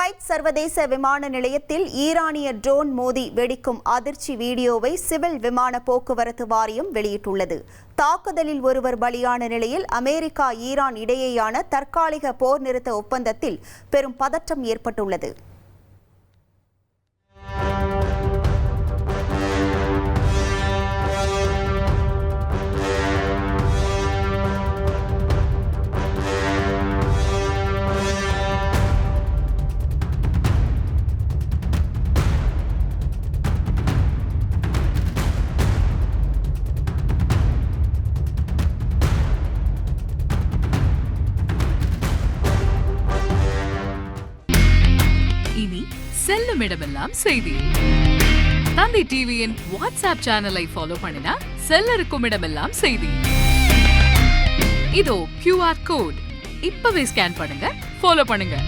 Kuwait சர்வதேச விமான நிலையத்தில் ஈரானிய ட்ரோன் மோதி வெடிக்கும் அதிர்ச்சி வீடியோவை சிவில் விமான போக்குவரத்து வாரியம் வெளியிட்டுள்ளது. தாக்குதலில் ஒருவர் பலியான நிலையில் அமெரிக்கா ஈரான் இடையேயான தற்காலிக போர் நிறுத்த ஒப்பந்தத்தில் பெரும் பதற்றம் ஏற்பட்டுள்ளது. இனி செல்லும் இடமெல்லாம் செய்தி. தந்தை டிவியின் வாட்ஸ்அப் சேனலை ஃபாலோ பண்ணினா செல்ல இருக்கும் இடமெல்லாம் செய்தி. இதோ QR கோட் இப்பவே ஸ்கேன் பண்ணுங்க, ஃபாலோ பண்ணுங்க.